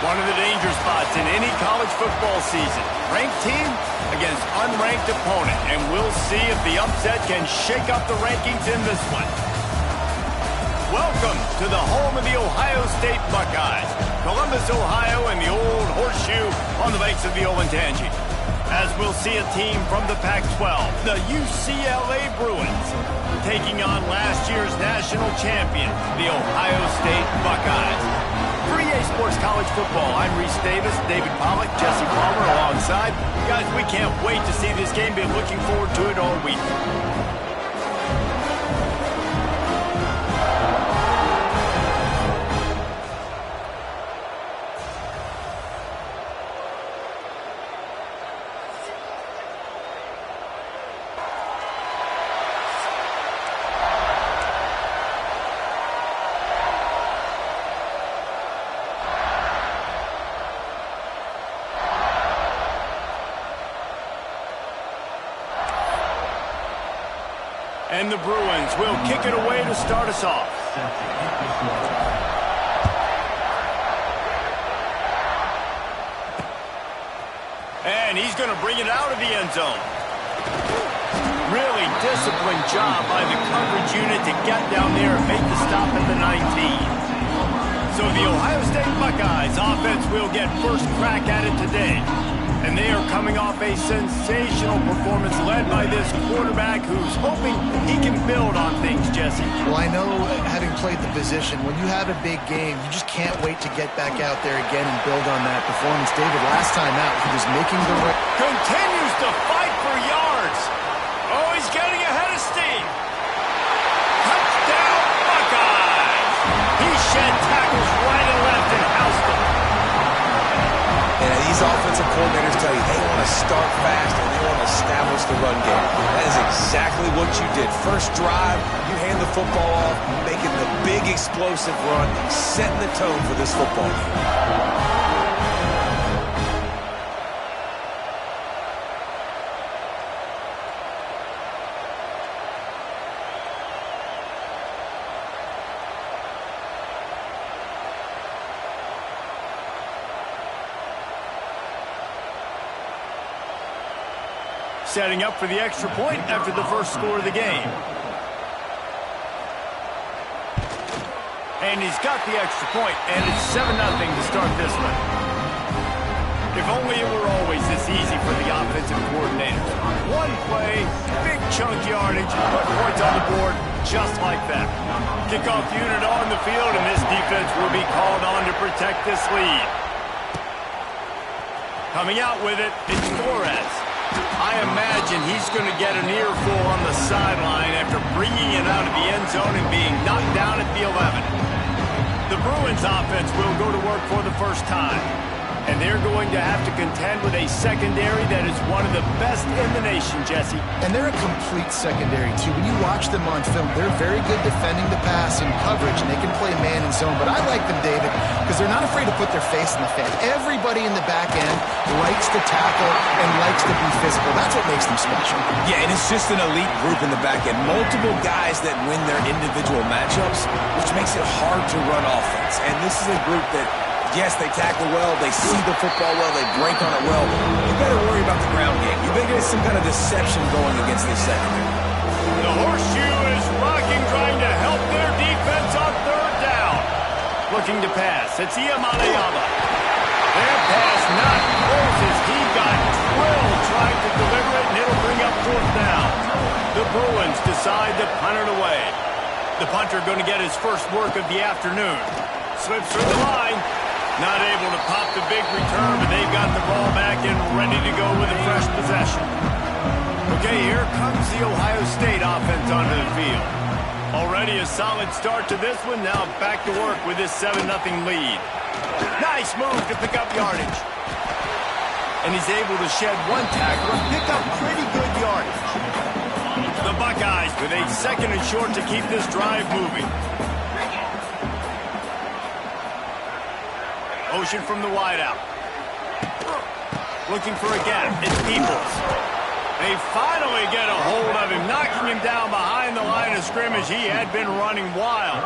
One of the danger spots in any college football season. Ranked team against unranked opponent. And we'll see if the upset can shake up the rankings in this one. Welcome to the home of the Ohio State Buckeyes. Columbus, Ohio, and the old horseshoe on the banks of the Olentangy. As we'll see a team from the Pac-12, the UCLA Bruins, taking on last year's national champion, the Ohio State Buckeyes. For EA Sports College Football, I'm Reese Davis, David Pollack, Jesse Palmer alongside. Guys, we can't wait to see this game. Been looking forward to it all week. And the Bruins will kick it away to start us off. And he's going to bring it out of the end zone. Really disciplined job by the coverage unit to get down there and make the stop at the 19. So the Ohio State Buckeyes offense will get first crack at it today. And they are coming off a sensational performance led by this quarterback who's hoping he can build on things, Jesse. Well, I know, having played the position, when you have a big game, you just can't wait to get back out there again and build on that performance. David, last time out, he was making the right... Continues to fight for yards. Oh, he's getting ahead of steam. Touchdown, Buckeyes. He shed tackles right and left and housed them. And these offensive coordinators tell you they want to start fast and they want to establish the run game. That is exactly what you did. First drive, you hand the football off, making the big explosive run, setting the tone for this football game. Setting up for the extra point after the first score of the game. And he's got the extra point, and it's 7-0 to start this one. If only it were always this easy for the offensive coordinators. One play, big chunk yardage, put points on the board just like that. Kickoff unit on the field, and this defense will be called on to protect this lead. Coming out with it, it's Flores. I imagine he's going to get an earful on the sideline after bringing it out of the end zone and being knocked down at the 11. The Bruins offense will go to work for the first time. And they're going to have to contend with a secondary that is one of the best in the nation, Jesse. And they're a complete secondary, too. When you watch them on film, they're very good defending the pass and coverage, and they can play man and zone. But I like them, David, because they're not afraid to put their face in the fan. Everybody in the back end likes to tackle and likes to be physical. That's what makes them special. Yeah, and it's just an elite group in the back end. Multiple guys that win their individual matchups, which makes it hard to run offense. And this is a group that, yes, they tackle well, they see the football well, they break on it well. You better worry about the ground game. You better get some kind of deception going against this secondary. The horseshoe is rocking, trying to help their defense on third down. Looking to pass. It's Iamanayama. Their pass not close as he got drilled trying to deliver it, and it'll bring up fourth down. The Bruins decide to punt it away. The punter going to get his first work of the afternoon. Slips through the line. Not able to pop the big return, but they've got the ball back and ready to go with a fresh possession. Okay, here comes the Ohio State offense onto the field. Already a solid start to this one. Now back to work with this 7-0 lead. Nice move to pick up yardage. And he's able to shed one tackle and pick up pretty good yardage. The Buckeyes with a 2nd and short to keep this drive moving. Motion from the wideout. Looking for a gap. It's Peoples. They finally get a hold of him, knocking him down behind the line of scrimmage. He had been running wild.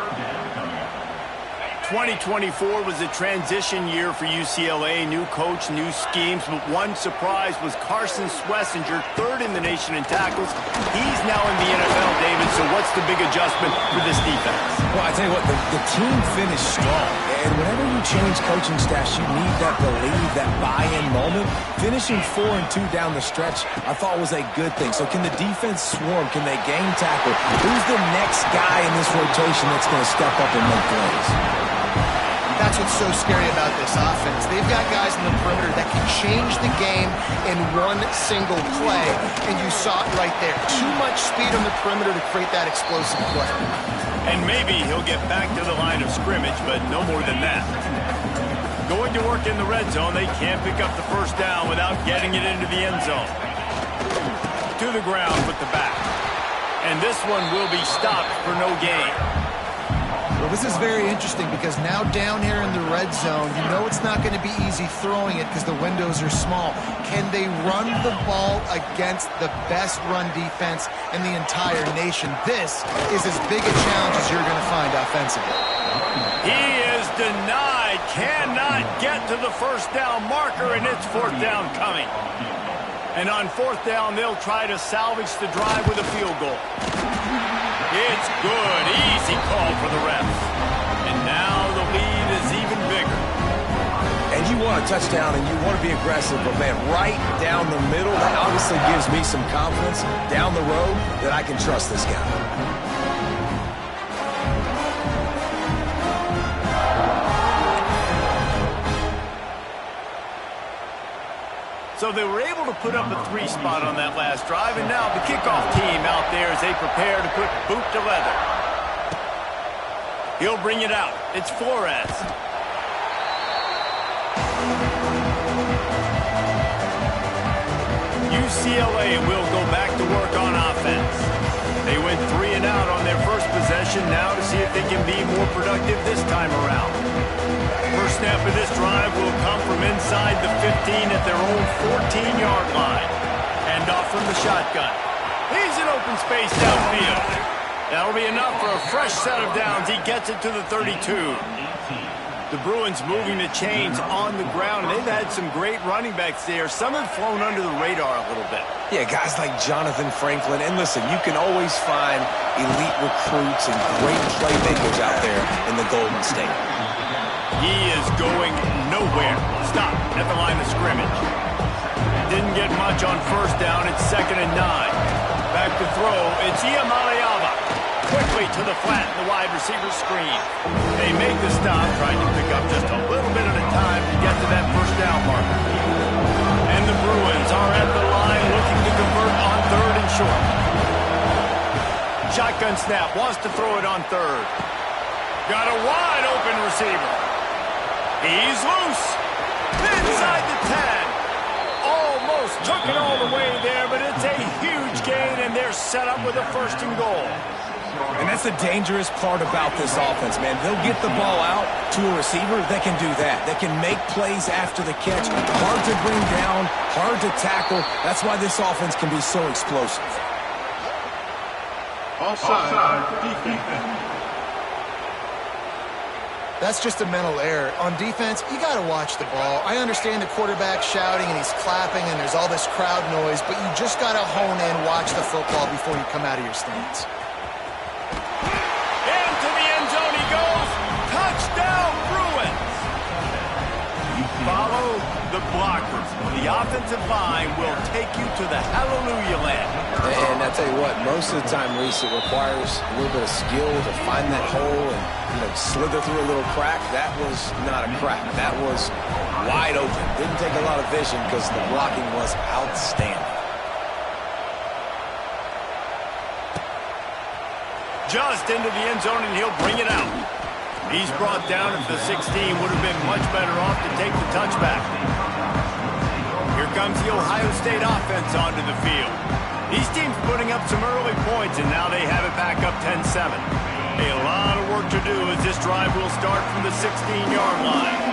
2024 was a transition year for UCLA. New coach, new schemes, but one surprise was Carson Schlesinger, third in the nation in tackles. He's now in the NFL, David, so what's the big adjustment for this defense? Well, I tell you what, the team finished strong. And whenever you change coaching staffs, you need that believe, that buy-in moment. Finishing 4-2 down the stretch, I thought was a good thing. So can the defense swarm? Can they game tackle? Who's the next guy in this rotation that's going to step up and make plays? That's what's so scary about this offense. They've got guys in the perimeter that can change the game in one single play, and you saw it right there. Too much speed on the perimeter to create that explosive play. And maybe he'll get back to the line of scrimmage, but no more than that. Going to work in the red zone, they can't pick up the first down without getting it into the end zone. To the ground with the back. And this one will be stopped for no gain. Well, this is very interesting because now down here in the red zone, you know it's not going to be easy throwing it because the windows are small. Can they run the ball against the best run defense in the entire nation? This is as big a challenge as you're going to find offensively. He is denied, cannot get to the first down marker, and it's fourth down coming. And on fourth down, they'll try to salvage the drive with a field goal. It's good. Easy call for the refs. And now the lead is even bigger. And you want a touchdown and you want to be aggressive, but man, right down the middle, that obviously gives me some confidence down the road that I can trust this guy. So they were able to put up a 3 spot on that last drive, and now the kickoff team out there as they prepare to put boot to leather. He'll bring it out. It's Flores. UCLA will go back to work on offense. They went 3 and out on their first possession, now to see if they can be more productive this time around. First snap of this drive will come from inside the 15 at their own 14-yard line. Hand off from the shotgun. He's in open space downfield. That'll be enough for a fresh set of downs. He gets it to the 32. The Bruins moving the chains on the ground. They've had some great running backs there. Some have flown under the radar a little bit. Yeah, guys like Jonathan Franklin. And listen, you can always find elite recruits and great playmakers out there in the Golden State. He is going nowhere. Stop at the line of scrimmage. Didn't get much on first down. It's 2nd and 9. Back to throw. It's Iamaleava. Quickly to the flat in the wide receiver screen. They make the stop, trying to pick up just a little bit at a time to get to that first down marker. And the Bruins are at the line looking to convert on 3rd and short. Shotgun snap. Wants to throw it on 3rd. Got a wide open receiver. He's loose. Inside the 10. Almost took it all the way there, but it's a huge gain, and they're set up with a 1st and goal. And that's the dangerous part about this offense, man. They'll get the ball out to a receiver. They can do that. They can make plays after the catch. Hard to bring down, hard to tackle. That's why this offense can be so explosive. Offside, defense. That's just a mental error. On defense, you got to watch the ball. I understand the quarterback shouting and he's clapping and there's all this crowd noise, but you just got to hone in, watch the football before you come out of your stance. Into the end zone he goes. Touchdown, Bruins. Follow the blockers. The offensive line will take you to the hallelujah land. And I tell you what, most of the time, Reese, it requires a little bit of skill to find that hole and slither through a little crack. That was not a crack. That was wide open. Didn't take a lot of vision because the blocking was outstanding. Just into the end zone, and he'll bring it out. He's brought down at the 16. Would have been much better off to take the touchback. Here comes the Ohio State offense onto the field. These teams putting up some early points, and now they have it back up 10-7. A lot of work to do as this drive will start from the 16-yard line.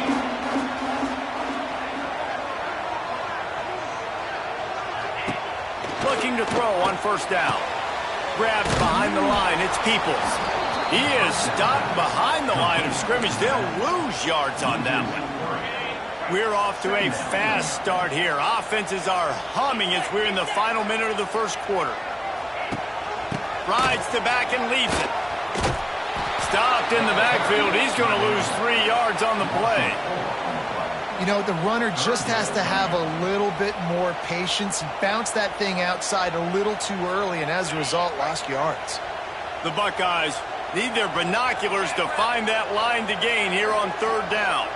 Looking to throw on first down. Grabs behind the line. It's Peoples. He is stopped behind the line of scrimmage. They'll lose yards on that one. We're off to a fast start here. Offenses are humming as we're in the final minute of the first quarter. Rides the back and leaves it. Stopped in the backfield. He's going to lose 3 yards on the play. You know, the runner just has to have a little bit more patience. He bounced that thing outside a little too early, and as a result, lost yards. The Buckeyes need their binoculars to find that line to gain here on 3rd down.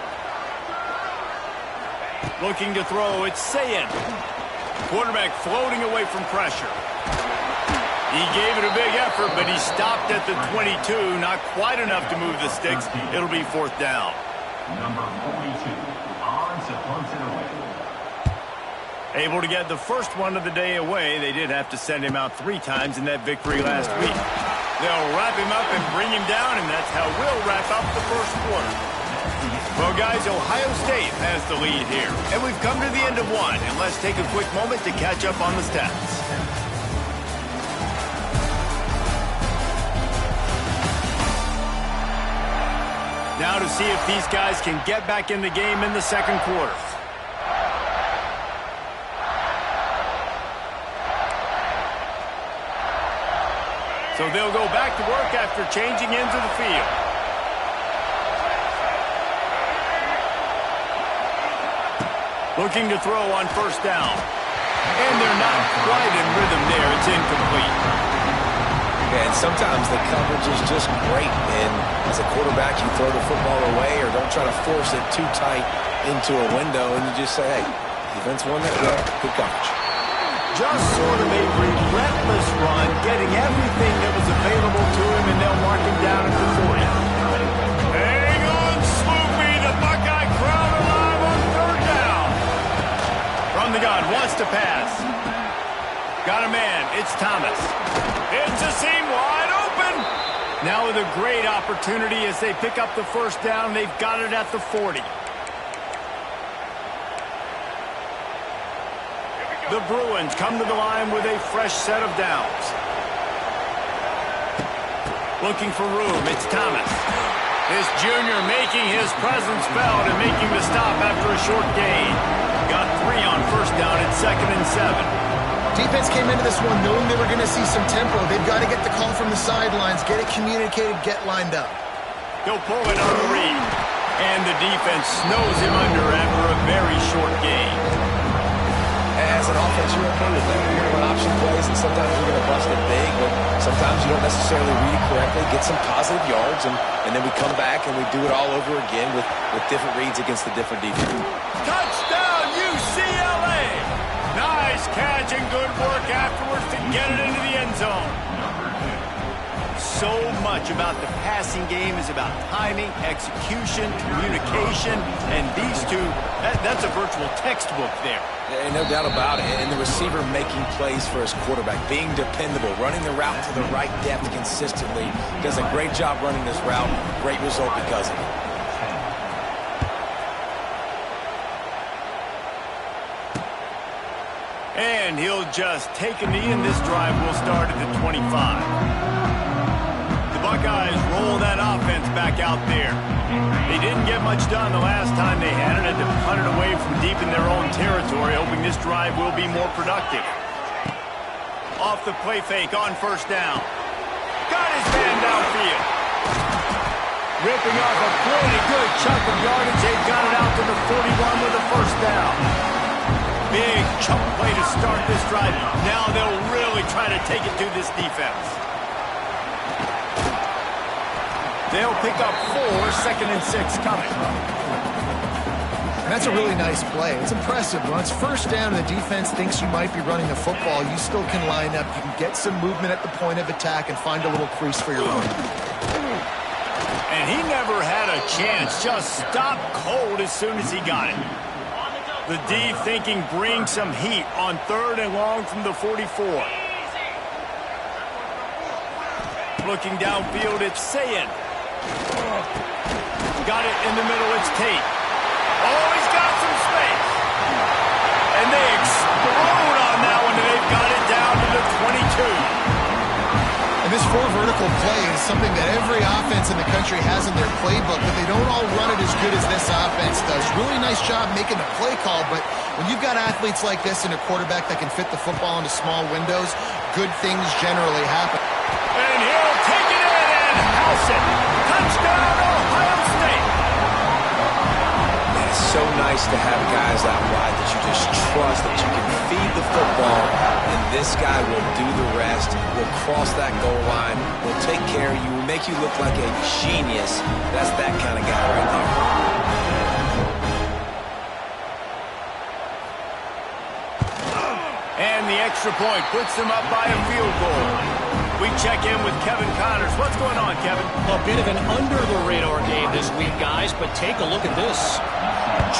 Looking to throw, it's Sayin. Quarterback floating away from pressure. He gave it a big effort, but he stopped at the 22. Not quite enough to move the sticks. It'll be 4th down. Number 42, odds punts it away. Able to get the first one of the day away. They did have to send him out 3 times in that victory last week. They'll wrap him up and bring him down, and that's how we'll wrap up the first quarter. Well, guys, Ohio State has the lead here, and we've come to the end of one. And let's take a quick moment to catch up on the stats. Now to see if these guys can get back in the game in the second quarter. So they'll go back to work after changing into the field. Looking to throw on 1st down. And they're not quite in rhythm there. It's incomplete. And sometimes the coverage is just great. And as a quarterback, you throw the football away or don't try to force it too tight into a window. And you just say, hey, defense won that. Well, good coverage. Just sort of a relentless run, getting everything that was available to him, and they'll mark him down at the 40. Hang on, Sloopy. The Buckeye crowd alive on 3rd down. From the gun, wants to pass. Got a man. It's Thomas. It's a seam wide open. Now with a great opportunity as they pick up the 1st down. They've got it at the 40. The Bruins come to the line with a fresh set of downs. Looking for room, it's Thomas. This junior making his presence felt and making the stop after a short gain. Got 3 on 1st down at 2nd and 7. Defense came into this one knowing they were going to see some tempo. They've got to get the call from the sidelines, get it communicated, get lined up. He'll pull it on the read. And the defense snows him under after a very short gain. As an offense, you're okay with that. You're going to option plays, and sometimes you're going to bust it big, but sometimes you don't necessarily read it correctly, get some positive yards, and then we come back and we do it all over again with different reads against the different defense. Touchdown, UCLA! Nice catch and good work afterwards to get it into the end zone. So much about the passing game is about timing, execution, communication, and these two, that's a virtual textbook there. Yeah, no doubt about it. And the receiver making plays for his quarterback, being dependable, running the route to the right depth consistently. Does a great job running this route. Great result because of it. And he'll just take a knee, and this drive will start at the 25. The Buckeyes roll that offense back out there. They didn't get much done the last time they had it. Had to punt it away from deep in their own territory, hoping this drive will be more productive. Off the play fake on 1st down. Got his man downfield. Ripping off a pretty good chunk of yardage. They've got it out to the 41 with a 1st down. Big chunk play to start this drive. Now they'll really try to take it to this defense. They'll pick up 4, 2nd and 6 coming. And that's a really nice play. It's impressive. When it's 1st down and the defense thinks you might be running the football, you still can line up. You can get some movement at the point of attack and find a little crease for your own. And he never had a chance. Just stopped cold as soon as he got it. The D thinking bring some heat on 3rd and long from the 44. Looking downfield, it's Sayin. Got it in the middle, it's Tate. Oh, he's got some space. And they explode on that one, and they've got it down to the 22. And this 4 vertical play is something that every offense in the country has in their playbook, but they don't all run it as good as this offense does. Really nice job making the play call, but when you've got athletes like this and a quarterback that can fit the football into small windows, good things generally happen. And he'll take it in and house it. Touchdown, Ohio State. It's so nice to have guys out wide that you just trust, that you can feed the football, and this guy will do the rest, will cross that goal line, will take care of you, will make you look like a genius. That's that kind of guy right there. And the extra point puts them up by a field goal. We check in with Kevin Connors. What's going on, Kevin? A bit of an under-the-radar game this week, guys, but take a look at this.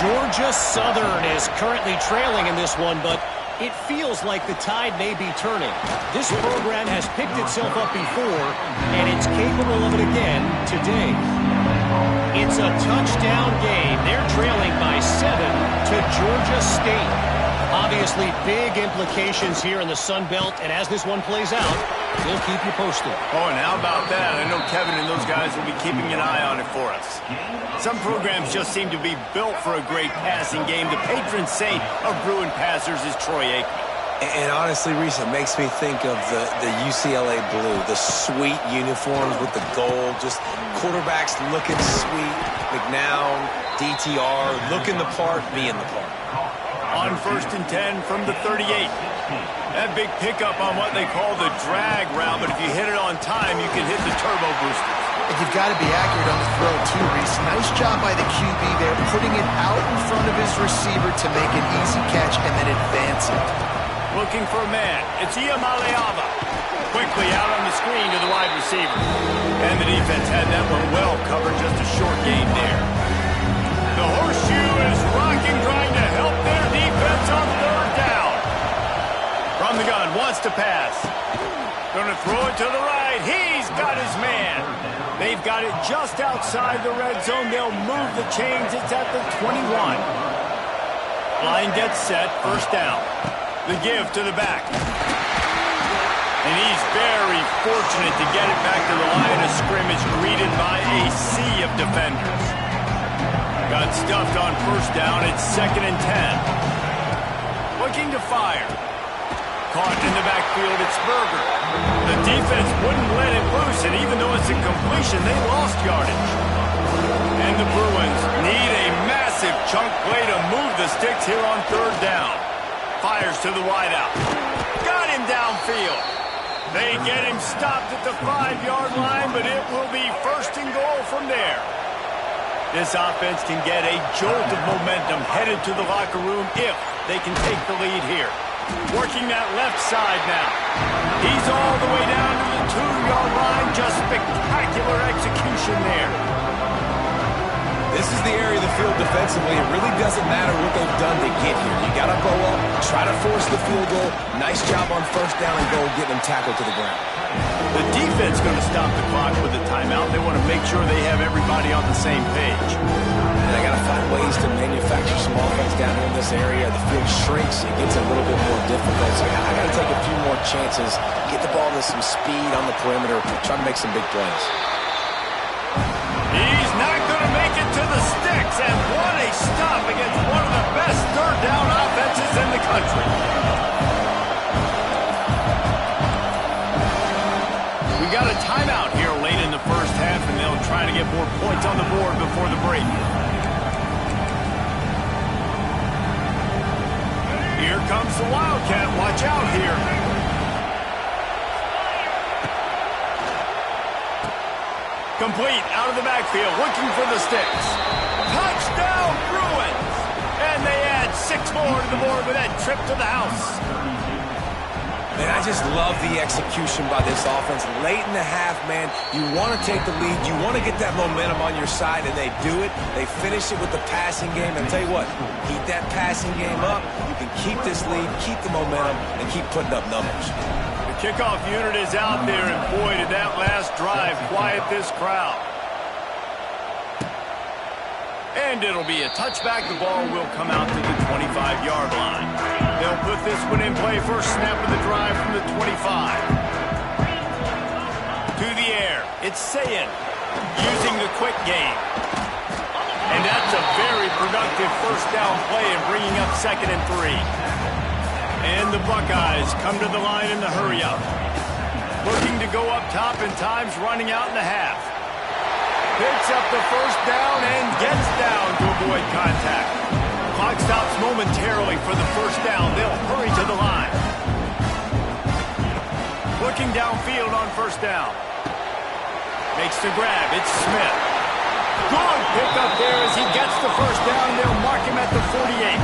Georgia Southern is currently trailing in this one, but it feels like the tide may be turning. This program has picked itself up before, and it's capable of it again today. It's a touchdown game. They're trailing by 7 to Georgia State. Obviously, big implications here in the Sun Belt, and as this one plays out, we'll keep you posted. Oh, and how about that? I know Kevin and those guys will be keeping an eye on it for us. Some programs just seem to be built for a great passing game. The patron saint of Bruin passers is Troy Aikman. And honestly, Reese, it makes me think of the UCLA blue, the sweet uniforms with the gold, just quarterbacks looking sweet, McNown, DTR, looking the part, being the part. On 1st and 10 from the 38. That big pickup on what they call the drag route, but if you hit it on time, you can hit the turbo boosters. And you've got to be accurate on the throw, too, Reese. Nice job by the QB there, putting it out in front of his receiver to make an easy catch and then advance it. Looking for a man. It's Iamaleava. Quickly out on the screen to the wide receiver. And the defense had that one well covered, just a short gain there. The horseshoe is rocking, trying to help their defense on 3rd down. From the gun, wants to pass. Going to throw it to the right. He's got his man. They've got it just outside the red zone. They'll move the chains. It's at the 21. Line gets set. 1st down. The give to the back. And he's very fortunate to get it back to the line of scrimmage, greeted by a sea of defenders. Got stuffed on 1st down. It's 2nd and 10. Looking to fire. Caught in the backfield. It's Berger. The defense wouldn't let it loose, and even though it's a completion, they lost yardage. And the Bruins need a massive chunk play to move the sticks here on 3rd down. Fires to the wideout. Got him downfield. They get him stopped at the 5-yard line, but it will be 1st and goal from there. This offense can get a jolt of momentum headed to the locker room if they can take the lead here. Working that left side now. He's all the way down to the 2-yard line. Just spectacular execution there. This is the area of the field defensively. It really doesn't matter what they've done to get here. You got to go up, try to force the field goal. Nice job on 1st down and goal, getting them tackled to the ground. The defense going to stop the clock with a timeout. They want to make sure they have everybody on the same page. And they got to find ways to manufacture some offense down here in this area. The field shrinks. It gets a little bit more difficult. So I got to take a few more chances, get the ball to some speed on the perimeter, try to make some big plays. He's not going to make it to the sticks, and what a stop against one of the best 3rd down offenses in the country. We got a timeout here late in the 1st half, and they'll try to get more points on the board before the break. Here comes the Wildcat. Watch out here. Complete out of the backfield, looking for the sticks. Touchdown, Bruins! And they add 6 more to the board with that trip to the house. Man, I just love the execution by this offense. Late in the half, man, you want to take the lead. You want to get that momentum on your side, and they do it. They finish it with the passing game. And tell you what, keep that passing game up. You can keep this lead, keep the momentum, and keep putting up numbers. The kickoff unit is out there, and boy, did that last drive quiet this crowd. And it'll be a touchback. The ball will come out to the 25-yard line. They'll put this one in play. First snap of the drive from the 25. It's Sayin using the quick game. And that's a very productive first down play and bringing up 2nd and 3. And the Buckeyes come to the line in the hurry up. Looking to go up top and time's running out in the half. Picks up the first down and gets down to avoid contact. Clock stops momentarily for the first down. They'll hurry to the line. Looking downfield on first down. Makes the grab. It's Smith. Good pickup there as he gets the first down. They'll mark him at the 48.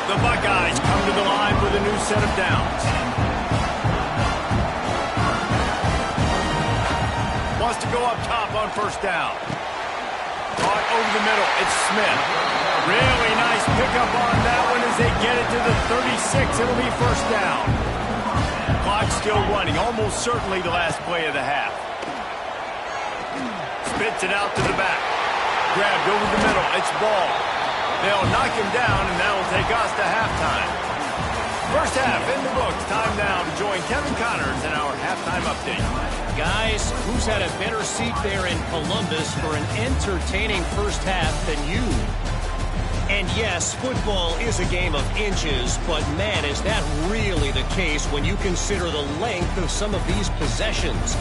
The Buckeyes come to the line with a new set of downs. Wants to go up top on first down. Caught over the middle. It's Smith. Really nice pickup on that one as they get it to the 36. It'll be first down. Clock still running. Almost certainly the last play of the half. Spits it out to the back. Grabbed over the middle. It's Ball. They'll knock him down, and that'll take us to halftime. First half in the books. Time now to join Kevin Connors in our halftime update. Guys, who's had a better seat there in Columbus for an entertaining first half than you? And yes, football is a game of inches, but man, is that really the case when you consider the length of some of these possessions.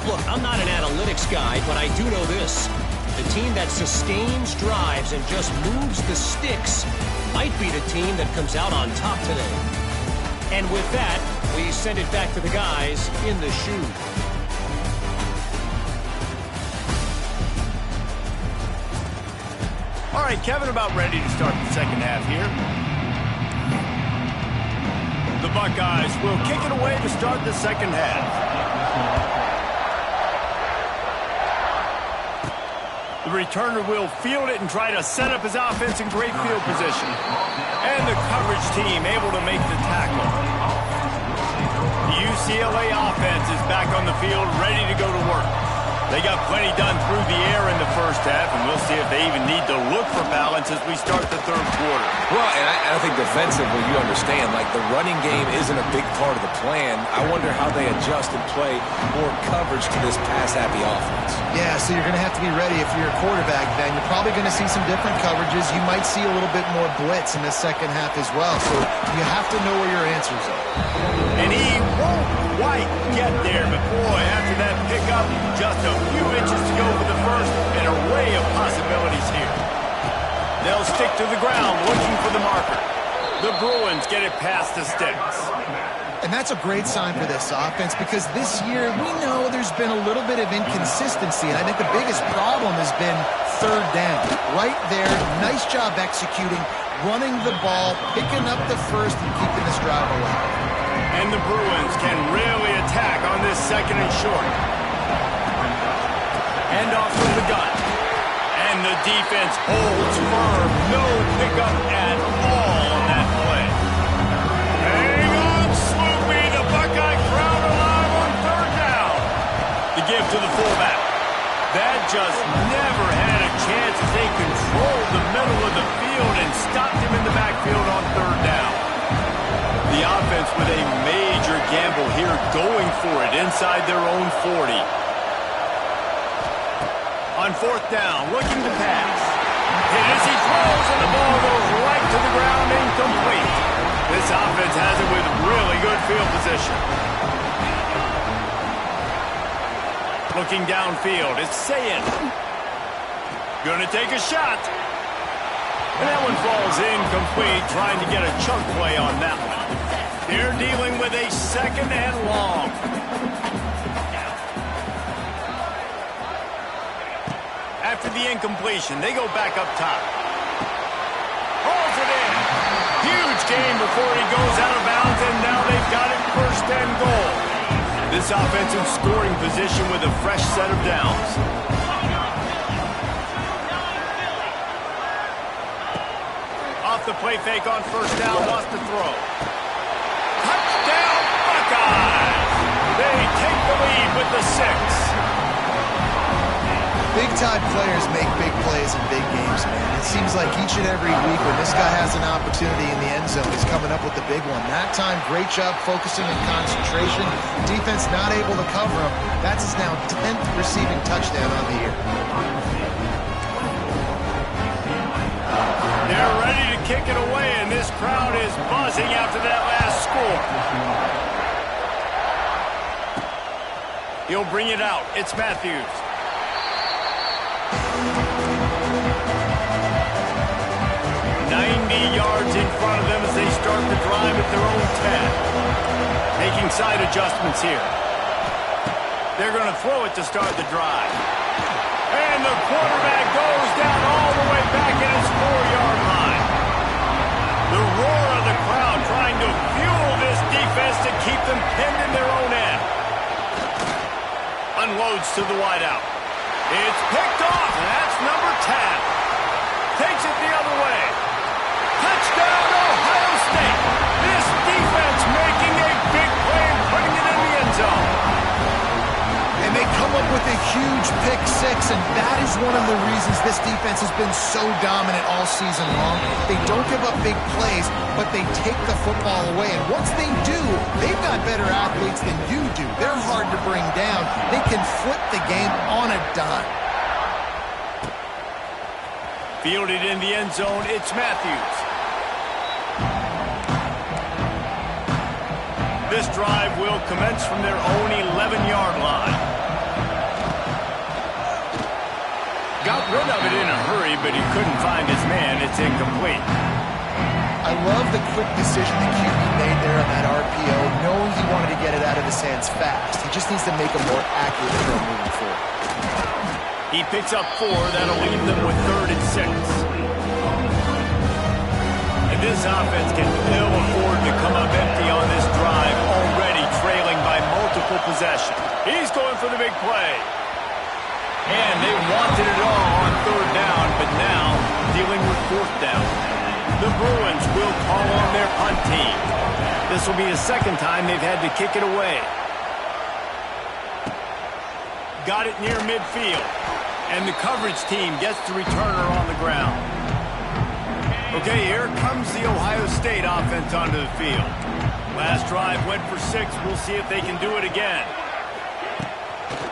Look, I'm not an analytics guy, but I do know this. The team that sustains drives and just moves the sticks might be the team that comes out on top today. And with that, we send it back to the guys in the shoe. All right, Kevin, about ready to start the second half here. The Buckeyes will kick it away to start the second half. The returner will field it and try to set up his offense in great field position. And the coverage team able to make the tackle. The UCLA offense is back on the field, ready to go to work. They got plenty done through the air in the first half, and we'll see if they even need to look for balance as we start the third quarter. Well, and I think defensively, you understand, like the running game isn't a big part of the plan. I wonder how they adjust and play more coverage to this pass-happy offense. Yeah, so you're going to have to be ready if you're a quarterback, Ben. You're probably going to see some different coverages. You might see a little bit more blitz in the second half as well, so you have to know where your answers are. And he won't quite get there, but boy, after that pickup, just a few inches to go for the first, an array of possibilities here. They'll stick to the ground looking for the marker. The Bruins get it past the sticks. And that's a great sign for this offense because this year we know there's been a little bit of inconsistency, and I think the biggest problem has been third down. Right there, nice job executing, running the ball, picking up the first, and keeping this drive alive. And the Bruins can really attack on this second and short. Hand off from the gun. And the defense holds firm. No pickup at all on that play. Hang on, Sloopy. The Buckeye crowd alive on third down. The give to the fullback. That just never had a chance as they controlled the middle of the field and stopped him in the backfield on third down. The offense with a major gamble here, going for it inside their own 40. On fourth down, looking to pass. Hit as he throws, and the ball goes right to the ground, incomplete. This offense has it with really good field position. Looking downfield, it's Sayin. Gonna take a shot. And that one falls incomplete, trying to get a chunk play on that one. They're dealing with a second and long. After the incompletion, they go back up top. Hauls it in. Huge gain before he goes out of bounds, and now they've got it first and goal. This offense in scoring position with a fresh set of downs. Off the play fake on first down, lost the throw. Touchdown, Buckeyes! They take the lead with the 6. Big-time players make big plays in big games, man. It seems like each and every week when this guy has an opportunity in the end zone, he's coming up with the big one. That time, great job focusing and concentration. Defense not able to cover him. That's his now 10th receiving touchdown on the year. They're ready to kick it away, and this crowd is buzzing after that last score. He'll bring it out. It's Matthews. 90 yards in front of them as they start the drive at their own 10. Making side adjustments here. They're going to throw it to start the drive. And the quarterback goes down all the way back at his 4-yard line. The roar of the crowd trying to fuel this defense to keep them pinned in their own end. Unloads to the wideout. It's picked off, and that's number 10. Takes it the other way. Touchdown, Ohio State. This defense making a big play and putting it in the end zone. And they come up with a huge pick six, and that is one of the reasons this defense has been so dominant all season long. They don't give up big plays, but they take the football away. And once they do, they've got better athletes than you do. They're hard to bring down. They can flip the game on a dime. Fielded in the end zone, it's Matthews. This drive will commence from their own 11-yard line. Got rid of it in a hurry, but he couldn't find his man. It's incomplete. I love the quick decision the QB made there on that RPO, knowing he wanted to get it out of his hands fast. He just needs to make a more accurate throw moving forward. He picks up 4. That'll leave them with 3rd and 6. And this offense can ill afford to come up empty on this drive, already trailing by multiple possessions. He's going for the big play. And they wanted it all on 3rd down, but now dealing with 4th down. The Bruins will call on their punt team. This will be the 2nd time they've had to kick it away. Got it near midfield. And the coverage team gets the returner on the ground. Okay, here comes the Ohio State offense onto the field. Last drive went for 6. We'll see if they can do it again.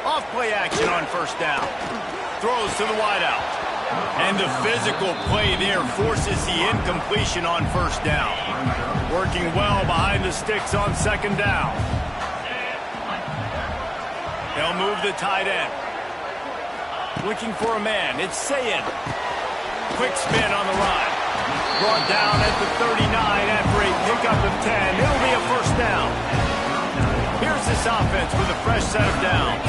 Off-play action on 1st down. Throws to the wideout. And the physical play there forces the incompletion on 1st down. Working well behind the sticks on 2nd down. They'll move the tight end. Looking for a man. It's Sayin. Quick spin on the run. Brought down at the 39 after a pickup of 10. It'll be a 1st down. Here's this offense with a fresh set of downs.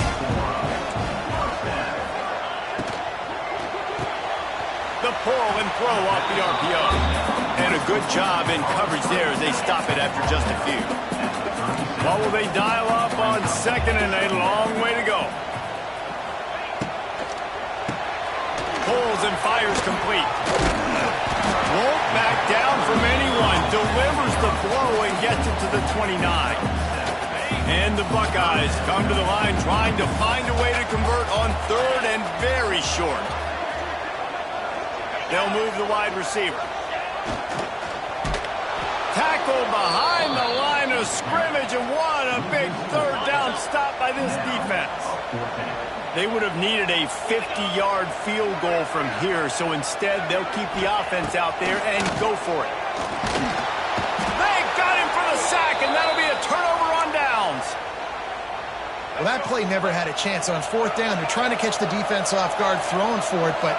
The pull and throw off the RPO. And a good job in coverage there as they stop it after just a few. What will they dial up on 2nd and a long way to go? Pulls and fires complete. Won't back down from anyone. Delivers the blow and gets it to the 29. And the Buckeyes come to the line trying to find a way to convert on 3rd and very short. They'll move the wide receiver. Tackle behind the line of scrimmage, and what a big 3rd down stop by this defense. They would have needed a 50-yard field goal from here, so instead they'll keep the offense out there and go for it. They got him for the sack, and that'll be a turnover on downs. Well, that play never had a chance. On 4th down, they're trying to catch the defense off guard, throwing for it, but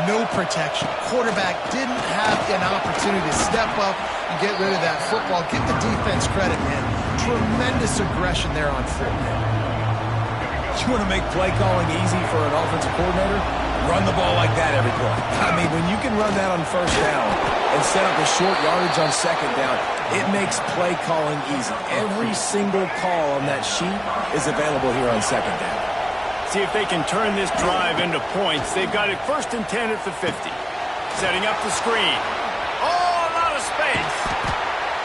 no protection. Quarterback didn't have an opportunity to step up and get rid of that football. Give the defense credit, man. Tremendous aggression there on 4th. You want to make play calling easy for an offensive coordinator? Run the ball like that every play. I mean, when you can run that on 1st down and set up a short yardage on 2nd down, it makes play calling easy. Every single call on that sheet is available here on 2nd down. See if they can turn this drive into points. They've got it 1st and 10 at the 50. Setting up the screen. Oh, a lot of space.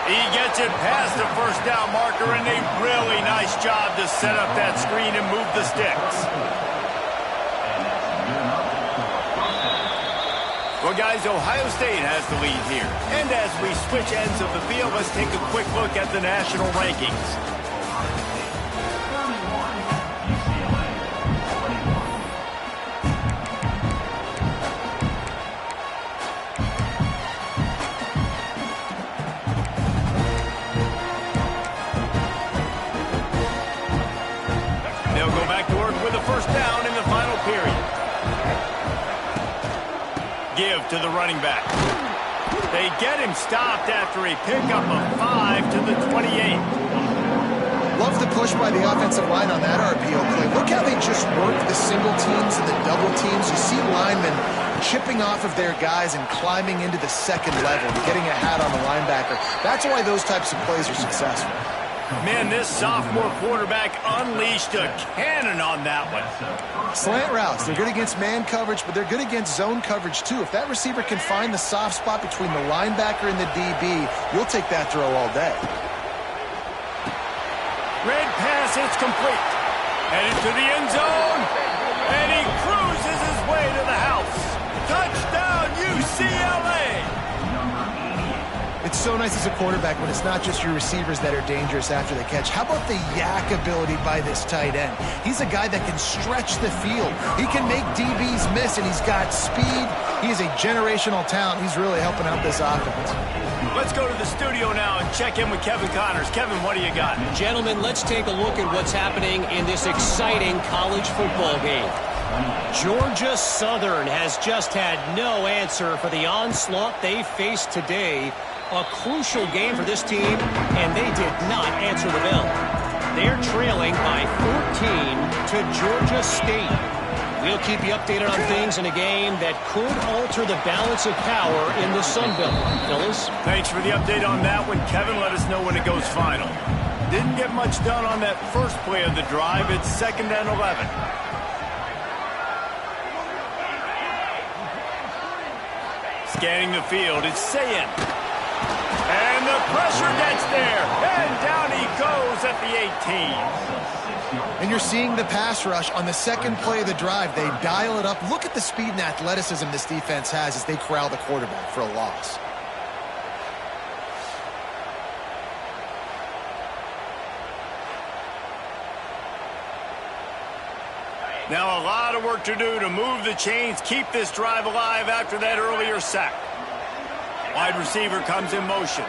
He gets it past the 1st down marker, and a really nice job to set up that screen and move the sticks. Well, guys, Ohio State has the lead here. And as we switch ends of the field, let's take a quick look at the national rankings. They'll go back to work with a first down in the final period. Give to the running back. They get him stopped after a pickup of 5 to the 28. Love the push by the offensive line on that RPO play. Look how they just work the single teams and the double teams. You see linemen chipping off of their guys and climbing into the second level, getting a hat on the linebacker. That's why those types of plays are successful. Man, this sophomore quarterback unleashed a cannon on that one. Slant routes, they're good against man coverage, but they're good against zone coverage too. If that receiver can find the soft spot between the linebacker and the DB, you'll take that throw all day. Red pass, it's complete. Headed to the end zone, and he cruises his way to the house. Touchdown, UCLA! It's so nice as a quarterback when it's not just your receivers that are dangerous after the catch. How about the yak ability by this tight end? He's a guy that can stretch the field. He can make DBs miss, and he's got speed. He is a generational talent. He's really helping out this offense. Let's go to the studio now and check in with Kevin Connors. Kevin, what do you got? Gentlemen, let's take a look at what's happening in this exciting college football game. Georgia Southern has just had no answer for the onslaught they faced today. A crucial game for this team, and they did not answer the bell. They're trailing by 14 to Georgia State. We'll keep you updated on things in a game that could alter the balance of power in the Sun Belt. Fellas? Thanks for the update on that one, Kevin. Let us know when it goes final. Didn't get much done on that first play of the drive. It's 2nd and 11. Scanning the field, it's Sayin. And the pressure gets there. And down he goes at the 18. And you're seeing the pass rush on the second play of the drive. They dial it up. Look at the speed and athleticism this defense has as they corral the quarterback for a loss. Now a lot of work to do to move the chains, keep this drive alive after that earlier sack. Wide receiver comes in motion.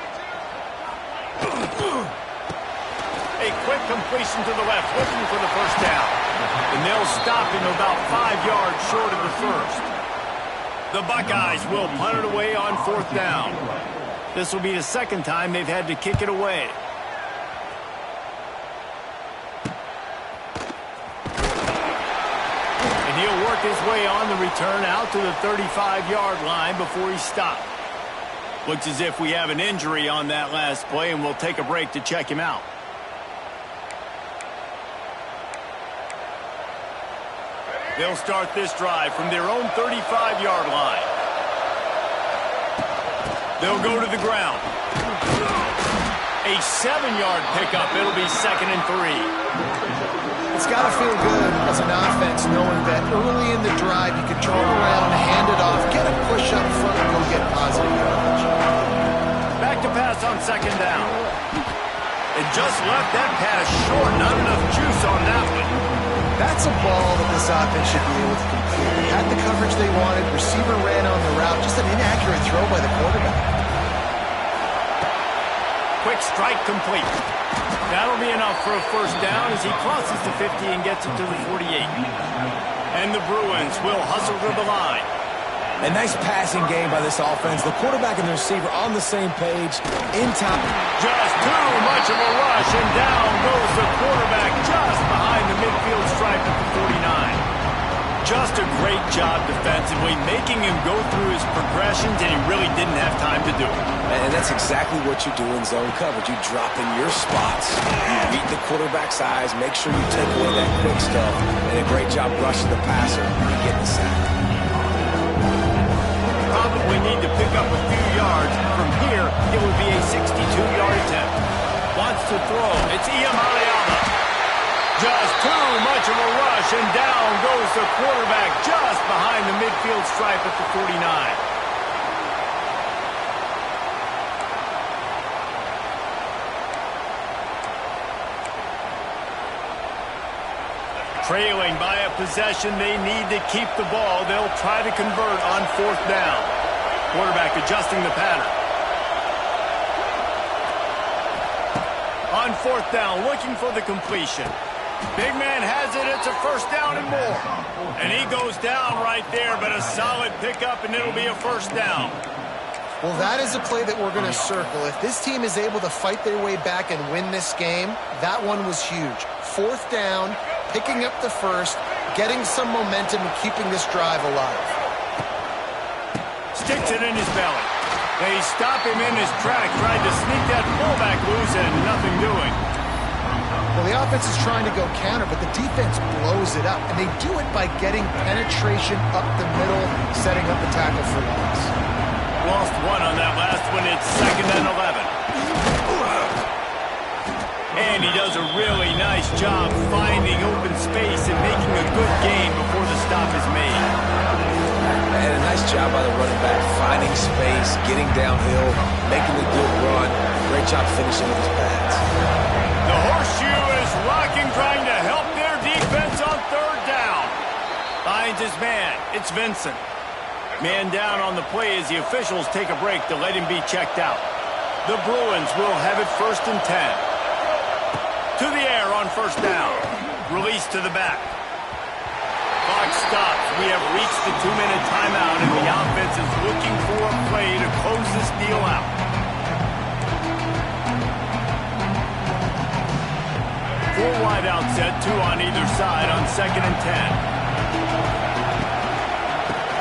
A quick completion to the left, looking for the first down. And they'll stop him about 5 yards short of the first. The Buckeyes will punt it away on 4th down. This will be the second time they've had to kick it away. And he'll work his way on the return out to the 35-yard line before he's stopped. Looks as if we have an injury on that last play, and we'll take a break to check him out. They'll start this drive from their own 35-yard line. They'll go to the ground. A 7-yard pickup. It'll be 2nd and 3. It's got to feel good as an offense knowing that early in the drive you can turn around, hand it off, get a push up front, and go get positive yardage. Back to pass on 2nd down. It just left that pass short. Not enough juice on that one. That's a ball that this offense should be able to complete. Had the coverage they wanted. Receiver ran on the route. Just an inaccurate throw by the quarterback. Quick strike complete. That'll be enough for a first down as he crosses the 50 and gets it to the 48. And the Bruins will hustle to the line. A nice passing game by this offense. The quarterback and the receiver on the same page. In time. Just too much of a rush, and down goes the quarterback just behind the midfield stripe at the 49. Just a great job defensively, making him go through his progressions, and he really didn't have time to do it. And that's exactly what you do in zone coverage. You drop in your spots. You beat the quarterback's eyes, make sure you take away that quick stuff, and a great job rushing the passer and getting the sack. Probably need to pick up a few yards. From here, it would be a 62-yard attempt. Wants to throw. It's Iyamaleava. Just too much of a rush, and down goes the quarterback just behind the midfield stripe at the 49. Trailing by a possession, they need to keep the ball. They'll try to convert on 4th down. Quarterback adjusting the pattern. On 4th down, looking for the completion. Big man has it. It's a 1st down and more. And he goes down right there, but a solid pickup, and it'll be a 1st down. Well, that is a play that we're going to circle. If this team is able to fight their way back and win this game, that one was huge. 4th down, picking up the 1st, getting some momentum and keeping this drive alive. Sticks it in his belly. They stop him in his track, tried to sneak that fullback loose, and nothing doing. Well, the offense is trying to go counter, but the defense blows it up, and they do it by getting penetration up the middle, setting up the tackle for loss. Lost one on that last one. It's 2nd and 11. And he does a really nice job finding open space and making a good gain before the stop is made. And a nice job by the running back, finding space, getting downhill, making a good run. Great job finishing with his pads. The horseshoe is rocking, trying to help their defense on 3rd down. Finds his man. It's Vincent. Man down on the play as the officials take a break to let him be checked out. The Bruins will have it 1st and 10. To the air on 1st down. Release to the back. Clock stops. We have reached the 2-minute timeout, and the offense is looking for a play to close this deal out. Four wide out set, 2 on either side on 2nd and 10.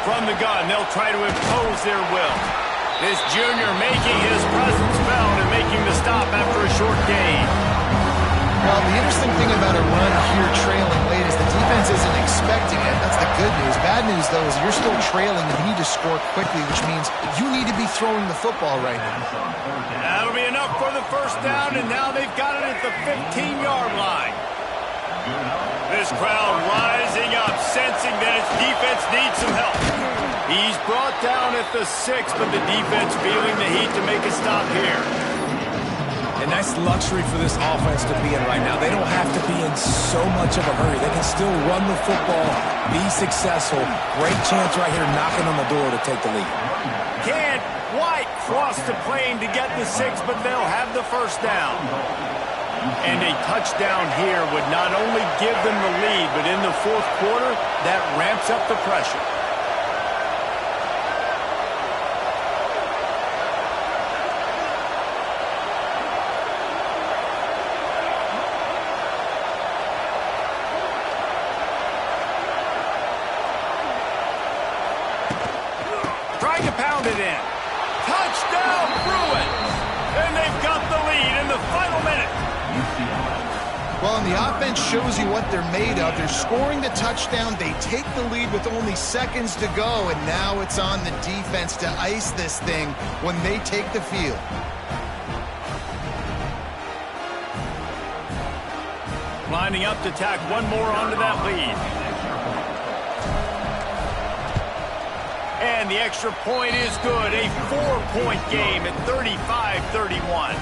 From the gun, they'll try to impose their will. This junior making his presence felt and making the stop after a short gain. Well, the interesting thing about a run here trailing late is the defense isn't expecting it. That's the good news. Bad news, though, is you're still trailing and you need to score quickly, which means you need to be throwing the football right now. That'll be enough for the 1st down, and now they've got it at the 15-yard line. This crowd rising up, sensing that its defense needs some help. He's brought down at the 6, but the defense feeling the heat to make a stop here. A nice luxury for this offense to be in right now. They don't have to be in so much of a hurry. They can still run the football, be successful. Great chance right here knocking on the door to take the lead. Can't quite cross the plane to get the 6, but they'll have the 1st down. And a touchdown here would not only give them the lead, but in the 4th quarter, that ramps up the pressure. Trying to pound it in. Touchdown, Bruins! And they've got the lead in the final minute. Well, and the offense shows you what they're made of. They're scoring the touchdown. They take the lead with only seconds to go, and now it's on the defense to ice this thing when they take the field. Lining up to tack one more onto that lead. And the extra point is good. A 4-point game at 35-31.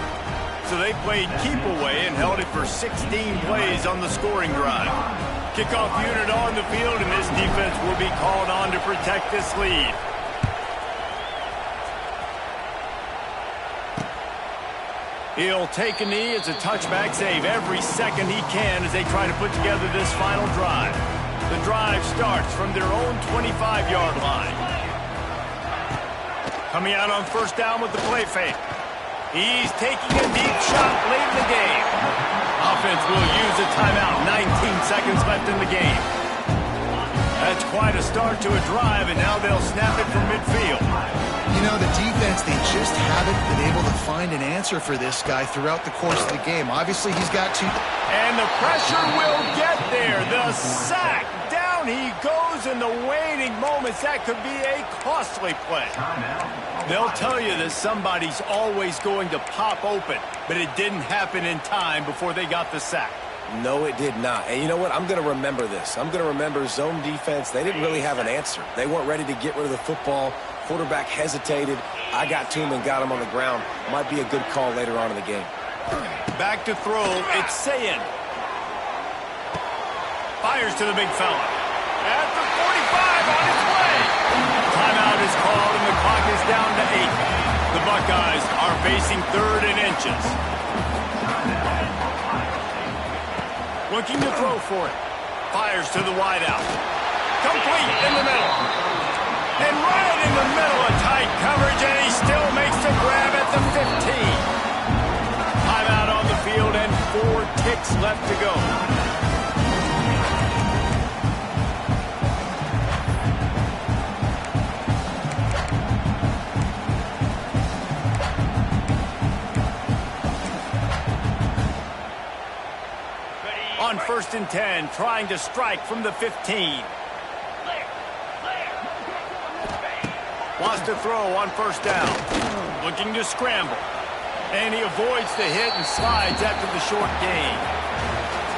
So they played keep away and held it for 16 plays on the scoring drive. Kickoff unit on the field, and this defense will be called on to protect this lead. He'll take a knee. It's a touchback save every second he can as they try to put together this final drive. The drive starts from their own 25-yard line. Coming out on 1st down with the play fake. He's taking a deep shot late in the game. Offense will use a timeout. 19 seconds left in the game. That's quite a start to a drive, and now they'll snap it from midfield. You know, the defense, they just haven't been able to find an answer for this guy throughout the course of the game. Obviously, he's got to... And the pressure will get there. The sack. Down he goes in the waning moments. That could be a costly play. They'll tell you that somebody's always going to pop open, but it didn't happen in time before they got the sack. No, it did not. And you know what? I'm going to remember this. I'm going to remember zone defense. They didn't really have an answer. They weren't ready to get rid of the football. Quarterback hesitated. I got to him and got him on the ground. Might be a good call later on in the game. Back to throw. It's Sayin. Fires to the big fella. At the 45 on its way. Timeout is called and the clock is down to 8. The Buckeyes are facing 3rd and inches. Looking to throw for it. Fires to the wideout. Complete in the middle. And right in the middle of tight coverage, and he still makes the grab at the 15. Timeout on the field and 4 ticks left to go. On 1st and 10, trying to strike from the 15. Wants to throw on 1st down. Looking to scramble. And he avoids the hit and slides after the short gain.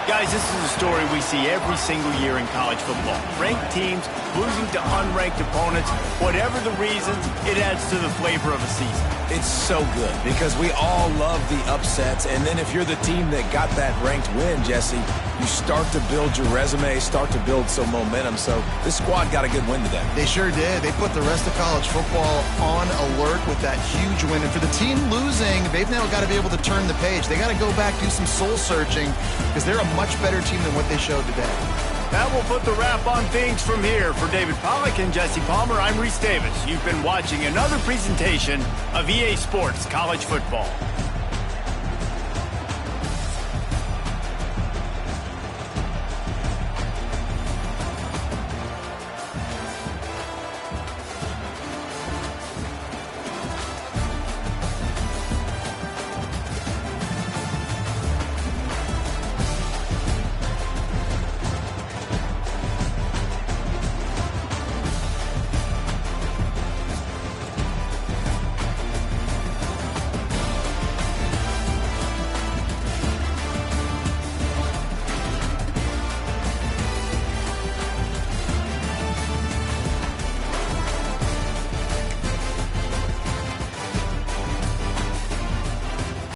Guys, this is a story we see every single year in college football. Ranked teams losing to unranked opponents. Whatever the reasons, it adds to the flavor of a season. It's so good because we all love the upsets. And then if you're the team that got that ranked win, Jesse, you start to build your resume, start to build some momentum. So this squad got a good win today. They sure did. They put the rest of college football on alert with that huge win. And for the team losing, they've now got to be able to turn the page. They got to go back, do some soul searching, because they're a much better team than what they showed today. That will put the wrap on things from here. For David Pollack and Jesse Palmer, I'm Reese Davis. You've been watching another presentation of EA Sports College Football.